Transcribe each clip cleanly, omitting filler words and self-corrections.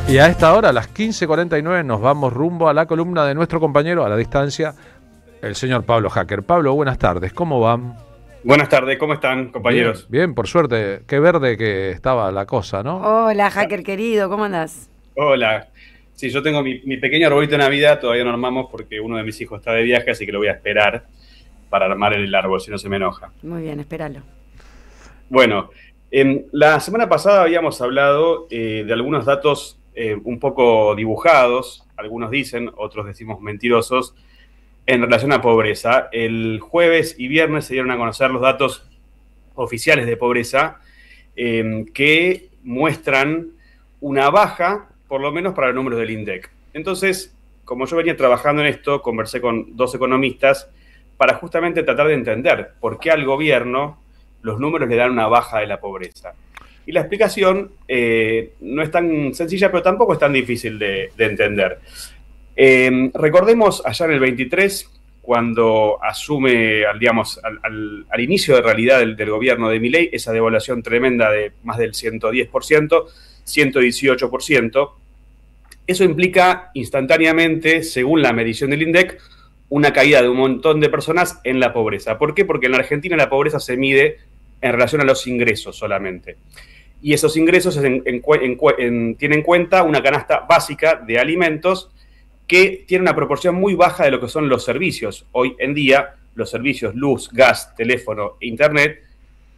Y a esta hora, a las 15:49, nos vamos rumbo a la columna de nuestro compañero a la distancia, el señor Pablo Hacker. Pablo, buenas tardes, ¿cómo van? Buenas tardes, ¿cómo están, compañeros? Bien, bien, por suerte. Qué verde que estaba la cosa, ¿no? Hola, Hacker querido, ¿cómo andás? Hola. Sí, yo tengo mi pequeño arbolito de Navidad, todavía no armamos porque uno de mis hijos está de viaje, así que lo voy a esperar para armar el árbol, si no se me enoja. Muy bien, espéralo. Bueno, la semana pasada habíamos hablado de algunos datos un poco dibujados, algunos dicen, otros decimos mentirosos, en relación a pobreza. El jueves y viernes se dieron a conocer los datos oficiales de pobreza que muestran una baja, por lo menos para los números del INDEC. Entonces, como yo venía trabajando en esto, conversé con dos economistas para justamente tratar de entender por qué al gobierno los números le dan una baja de la pobreza. Y la explicación no es tan sencilla, pero tampoco es tan difícil de entender. Recordemos allá en el 23, cuando asume, digamos, al inicio de realidad del gobierno de Milei, esa devaluación tremenda de más del 110%, 118%. Eso implica instantáneamente, según la medición del INDEC, una caída de un montón de personas en la pobreza. ¿Por qué? Porque en la Argentina la pobreza se mide en relación a los ingresos solamente. Y esos ingresos tienen en cuenta una canasta básica de alimentos que tiene una proporción muy baja de lo que son los servicios. Hoy en día, los servicios luz, gas, teléfono e internet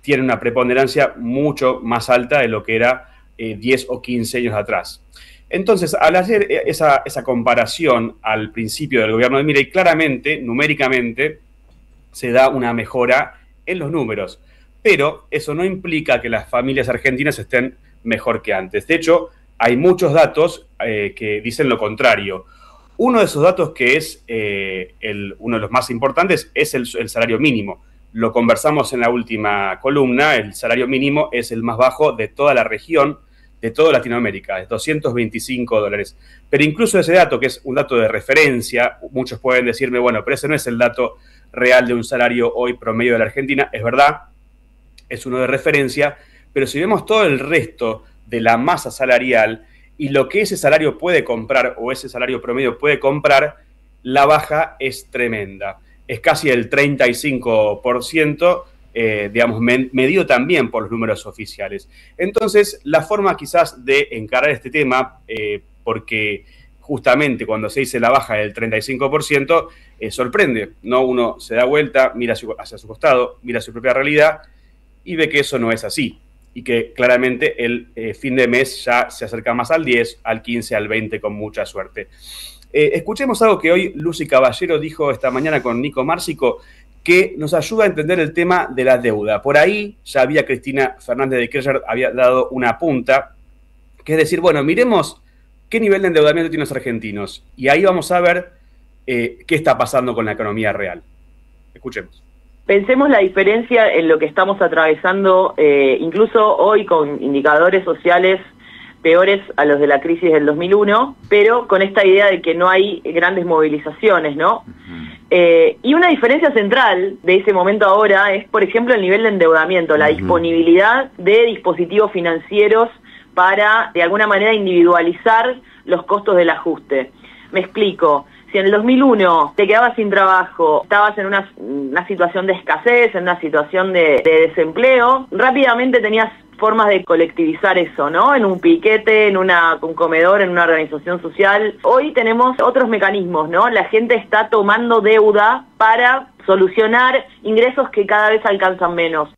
tienen una preponderancia mucho más alta de lo que era 10 o 15 años atrás. Entonces, al hacer esa comparación al principio del gobierno de Milei, claramente, numéricamente, se da una mejora en los números. Pero eso no implica que las familias argentinas estén mejor que antes. De hecho, hay muchos datos que dicen lo contrario. Uno de esos datos que es uno de los más importantes es el salario mínimo. Lo conversamos en la última columna, el salario mínimo es el más bajo de toda la región, de toda Latinoamérica, es $225. Pero incluso ese dato, que es un dato de referencia, muchos pueden decirme, bueno, pero ese no es el dato real de un salario hoy promedio de la Argentina, es verdad, es uno de referencia, pero si vemos todo el resto de la masa salarial y lo que ese salario puede comprar o ese salario promedio puede comprar, la baja es tremenda. Es casi el 35%, digamos, medido también por los números oficiales. Entonces, la forma quizás de encarar este tema, porque justamente cuando se dice la baja del 35%, sorprende, ¿no? Uno se da vuelta, mira hacia su costado, mira su propia realidad y ve que eso no es así. Y que claramente el fin de mes ya se acerca más al 10, al 15, al 20 con mucha suerte. Escuchemos algo que hoy Lucy Caballero dijo esta mañana con Nico Márcico, que nos ayuda a entender el tema de la deuda. Por ahí ya había Cristina Fernández de Kirchner, había dado una punta, que es decir, bueno, miremos qué nivel de endeudamiento tienen los argentinos. Y ahí vamos a ver qué está pasando con la economía real. Escuchemos. Pensemos la diferencia en lo que estamos atravesando, incluso hoy con indicadores sociales peores a los de la crisis del 2001, pero con esta idea de que no hay grandes movilizaciones, ¿no? Y una diferencia central de ese momento ahora es, por ejemplo, el nivel de endeudamiento, la disponibilidad de dispositivos financieros para, de alguna manera, individualizar los costos del ajuste. Me explico. Si en el 2001 te quedabas sin trabajo, estabas en una situación de escasez, en una situación de desempleo, rápidamente tenías formas de colectivizar eso, ¿no? En un piquete, en un comedor, en una organización social. Hoy tenemos otros mecanismos, ¿no? La gente está tomando deuda para solucionar ingresos que cada vez alcanzan menos.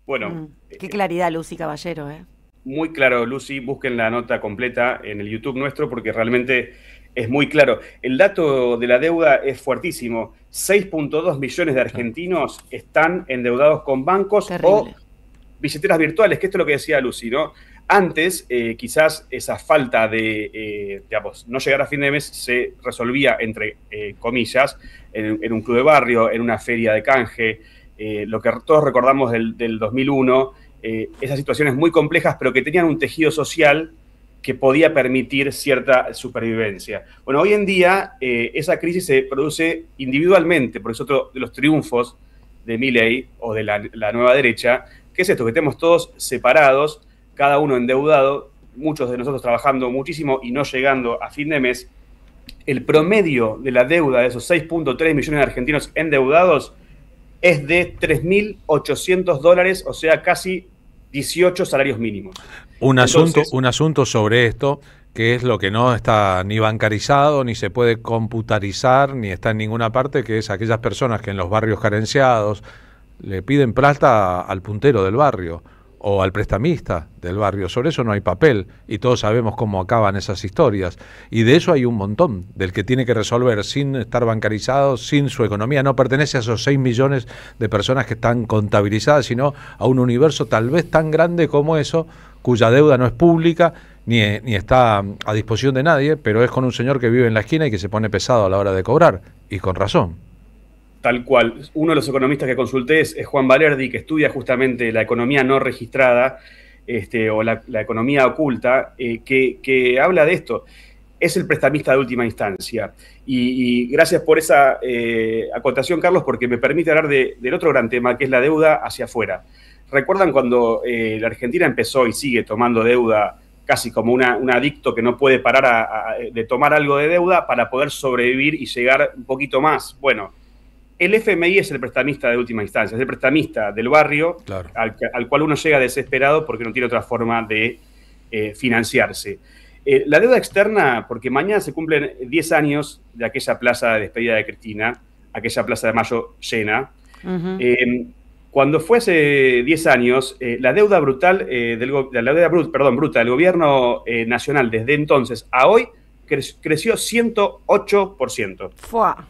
Bueno. Qué claridad, Lucy Caballero, ¿eh? Muy claro, Lucy. Busquen la nota completa en el YouTube nuestro porque realmente es muy claro. El dato de la deuda es fuertísimo. 6.2 millones de argentinos están endeudados con bancos o billeteras virtuales, que esto es lo que decía Lucy, ¿no? Antes, quizás esa falta de, digamos, no llegar a fin de mes se resolvía, entre comillas, en un club de barrio, en una feria de canje, lo que todos recordamos del 2001, esas situaciones muy complejas, pero que tenían un tejido social que podía permitir cierta supervivencia. Bueno, hoy en día esa crisis se produce individualmente, porque es otro de los triunfos de Milei o de la nueva derecha, que es esto, que estemos todos separados, cada uno endeudado, muchos de nosotros trabajando muchísimo y no llegando a fin de mes, el promedio de la deuda de esos 6.3 millones de argentinos endeudados es de $3.800, o sea, casi 18 salarios mínimos. Un asunto sobre esto, que es lo que no está ni bancarizado, ni se puede computarizar, ni está en ninguna parte, que es aquellas personas que en los barrios carenciados le piden plata al puntero del barrio o al prestamista del barrio. Sobre eso no hay papel y todos sabemos cómo acaban esas historias. Y de eso hay un montón, del que tiene que resolver sin estar bancarizado, sin su economía. No pertenece a esos 6 millones de personas que están contabilizadas, sino a un universo tal vez tan grande como eso, cuya deuda no es pública ni está a disposición de nadie, pero es con un señor que vive en la esquina y que se pone pesado a la hora de cobrar, y con razón. Tal cual. Uno de los economistas que consulté es Juan Valerdi, que estudia justamente la economía no registrada o la economía oculta, que habla de esto. Es el prestamista de última instancia. Y gracias por esa acotación, Carlos, porque me permite hablar del otro gran tema, que es la deuda hacia afuera. ¿Recuerdan cuando la Argentina empezó y sigue tomando deuda casi como un adicto que no puede parar de tomar algo de deuda para poder sobrevivir y llegar un poquito más? Bueno, el FMI es el prestamista de última instancia, es el prestamista del barrio, claro, al cual uno llega desesperado porque no tiene otra forma de financiarse. La deuda externa, porque mañana se cumplen 10 años de aquella plaza de despedida de Cristina, aquella plaza de Mayo llena. Cuando fue hace 10 años, la deuda brutal, bruta del gobierno nacional desde entonces a hoy creció 108%. ¡Fua!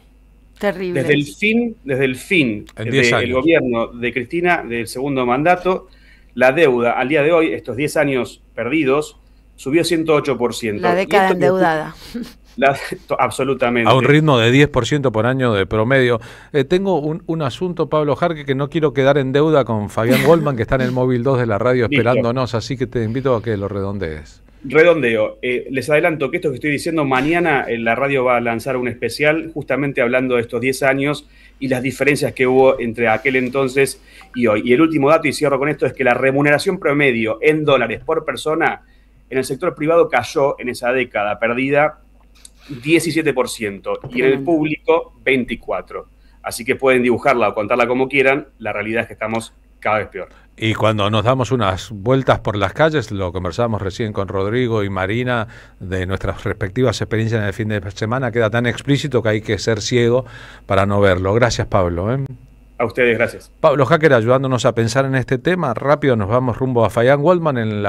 Terrible. Desde el fin del gobierno de Cristina, del segundo mandato, la deuda al día de hoy, estos 10 años perdidos, subió 108%. La década endeudada. Absolutamente. A un ritmo de 10% por año de promedio. Tengo un asunto, Pablo Jarque, que no quiero quedar en deuda con Fabián Goldman, que está en el móvil 2 de la radio esperándonos, así que te invito a que lo redondees. Redondeo. Les adelanto que esto que estoy diciendo, mañana la radio va a lanzar un especial justamente hablando de estos 10 años y las diferencias que hubo entre aquel entonces y hoy. Y el último dato, y cierro con esto, es que la remuneración promedio en dólares por persona en el sector privado cayó en esa década perdida 17% y en el público 24%. Así que pueden dibujarla o contarla como quieran, la realidad es que estamos cada vez peor. Y cuando nos damos unas vueltas por las calles, lo conversamos recién con Rodrigo y Marina, de nuestras respectivas experiencias en el fin de semana, queda tan explícito que hay que ser ciego para no verlo. Gracias, Pablo. A ustedes, gracias. Pablo Hacker ayudándonos a pensar en este tema. Rápido nos vamos rumbo a Fabián Goldman en